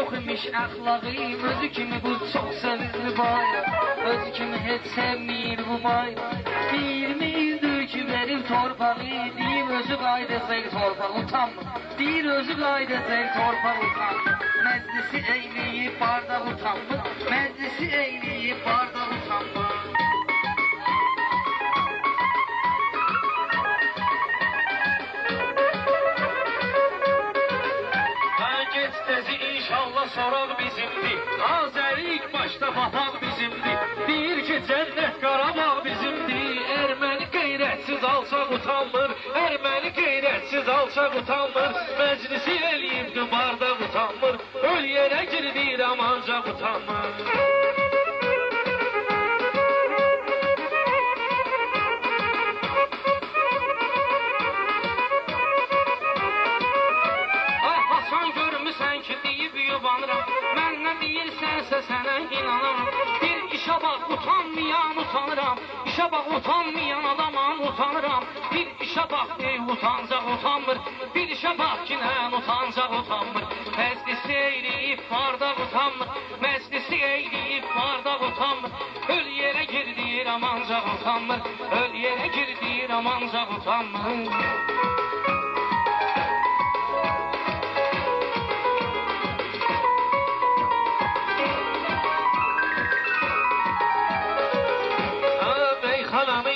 Yox imiş əxlaqım, özü kimi bu çox sevirli bayram, özü kimi heç sevmir bu bayram. 20 ildir ki verib torpağı, deyib özü qaydacaq torpaq utanmır. Deyir özü qaydacaq torpaq utanmır. Məclisi eyləyib bardaq utanmır, məclisi eyləyib bardaq utanmır. İnşallah soraq bizimdir, Azərik başda papaq bizimdir. Deyir ki cənnət Qarabağ bizimdir. Erməni qeyrətsiz alçaq utanmır, erməni qeyrətsiz alçaq utanmır. Məclisi eləyibdi bardaq utanmır, öl yerə girdirəm ancaq utanmır. Məndən deyirsənsə sənə inanıram. Bir işə bax utanmayan utanıram, işə bax utanmayan adamam utanıram. Bir işə bax utancaq utanmır, bir işə bax ki nən utancaq utanmır. Məclisi eyləyib bardaq utanmır, məclisi eyləyib bardaq utanmır. Öl yerə girdirəm ancaq utanmır, öl yerə girdirəm ancaq utanmır.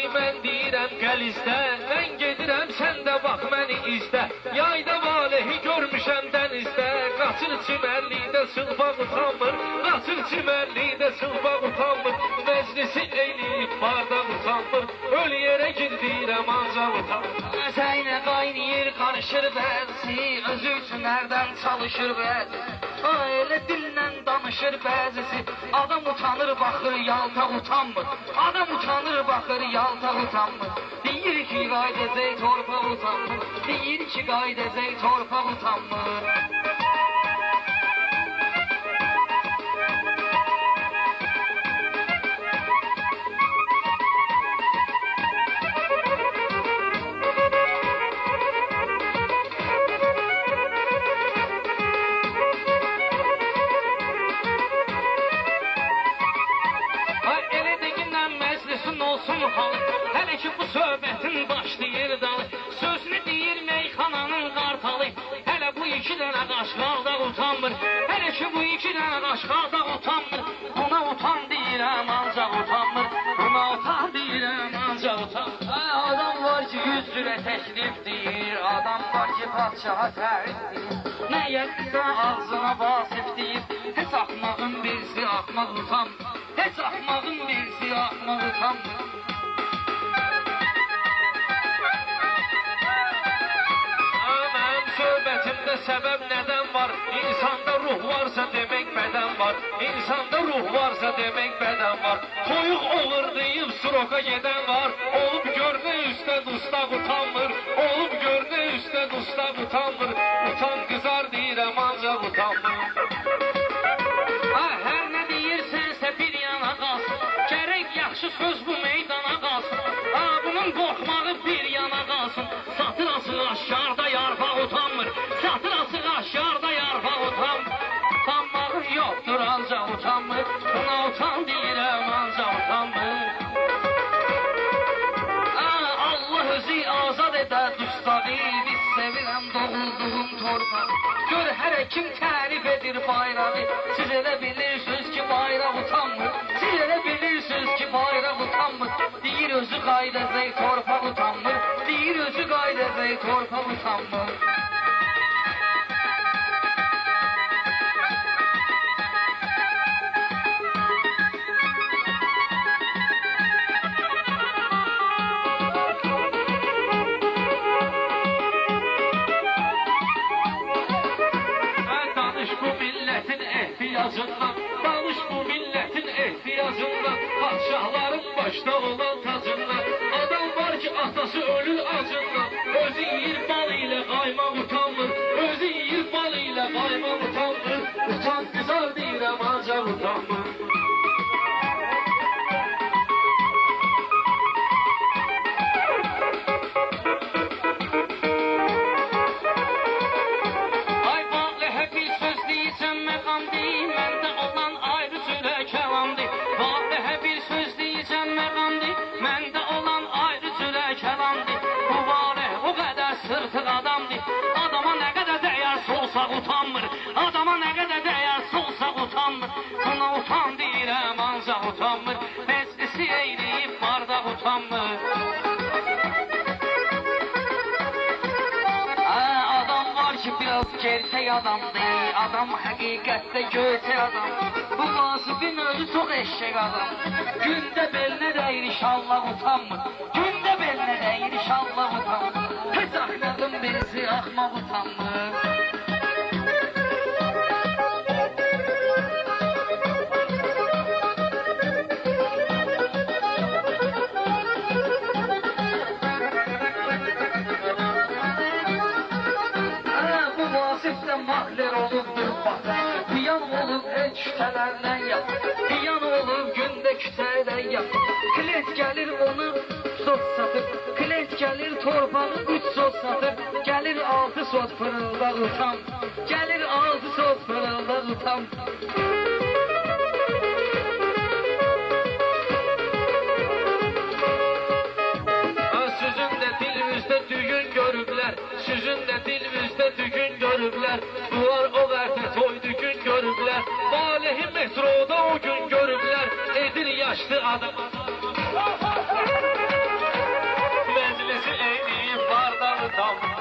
Mən deyirəm qəlizdə, mən gedirəm sən də bax məni izdə. Yayda valehi görmüşəm dənizdə, qaçır çimərlikdə çılpaq utanmır, qaçır çimərlikdə çılpaq utanmır. Məclisi eyləyib bardaq utanmır, öl yerə girdirəm ancaq utanmır. Səylə qaynayır qarışır bəzisi, özü üçün hərdən çalışır bəzisi. Elə dillə danışır bəzisi, adam utanır baxır yaltaq utanmır. Adam utanır baxır yaltaq utanmır. Deyir ki qaydacaq torpaq utanmır, deyir ki qaydacaq torpaq utanmır. Olsun halı, hələ ki bu söhbətin başlayır dalı. Sözünü deyir meyxananın qartalı, hələ bu iki dənə qaşqalda utanmır. Hələ ki bu iki dənə qaşqalda utanmır. Buna utan deyirəm ancaq utanmır, buna utan deyirəm ancaq utanmır. Adam var ki 100 cürə təklif deyir, adam var ki padşaha tərif deyir. Nə yəqsə ağzına vasif deyir, heç axmağın birisi axmaq utanmır. Heç axmağın birisi axmaq utanmır. Mənim söhbətimdə səbəb nədən var? İnsanda ruh varsa demək bədən var. İnsanda ruh varsa demək bədən var. Toyuq oğurlayıb suroka gedən var. Olub görünə üstə dustaq utanmır. Olub görünə üstə dustaq utanmır. Utan qızar deyirəm ancaq utanmır. Hər nə deyirsənsə bir yana qalsın, gərək yaxşı söz bu meydana qalsın. Bunun qorxmağı bir yana qalsın. Satır asıq aşkarda yarpaq utanmır, satır asıq aşkarda yarpaq utanmır. Utanmağı yoxdur ancaq utanmır, buna utan deyirəm ancaq utanmır. Allah özü azad edə dustağı, biz sevirəm doğulduğum torpaq. Gör hər kim tərif edir bayrağı, siz elə bilirsiniz ki bayraq utanmır. Siz elə bilirsiniz ki bayraq utanmır. Deyir özü qaydacaq torpaq utanmır, deyir özü qaydacaq torpaq utanmır. Danış bu milletin ehtiyacından, padşahların başta olan tacından. Adam var ki atası ölür acından, özü yiyir bal ilə qaymaq utanmır, özü yiyir bal ilə qaymaq utanmır. Utan qızar deyirəm ancaq utanmır. ancaq utanmır. Məclisi eyləyib bardaq utanmır. Adam var ki biraz gerçək adamdır, adam həqiqətdə görsək adam. Bu vasifin özü çox eşşək adam. Gündə belinə dəyir inşallah utanmır. Gündə belinə dəyir inşallah utanmır. Heç axmağın birisi axmaq utanmır. Mahler olubdur bak, piyan olub küçələrdən yap, piyan olub gündə küçədən yap. Klient gəlir onu sot satır, klient gəlir torpağı 3 sot satır, gəlir 6 sot fırıldaq utam, gəlir 6 sot fırıldaq utam. Sizin də dilimizdə düğün görüblər, sizin də dilimizdə düğün görüblər. Bunlar o vərdə toydu gün görüblər, Valehi metroda o gün görüblər. Edir yaşlı adam məclisi eyləyib bardaq utanmır.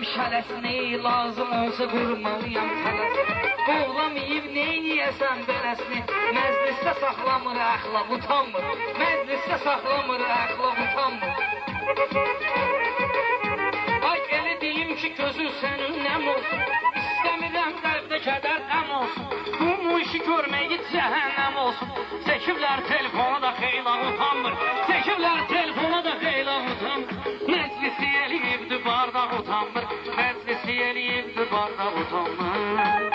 Şələsini lazım olsa qurmalıyam tələsini. Qoğlamayıb neyniyəsən beləsini. Məclisdə saxlamır əxlaq utanmır. Məclisdə saxlamır əxlaq utanmır. Ay elə deyim ki gözün sənin nəm olsun. İstəmirəm qəlbdə kədər qəm olsun. Bu işi görməyi cəhənnəm olsun. Çəkiblər telefona da xeylaq utanmır. Çəkiblər telefona da xeylaq utanmır. Məclisi eləyibdir bardaq utanmır. Məclisi eləyibdir bardaq utanmır.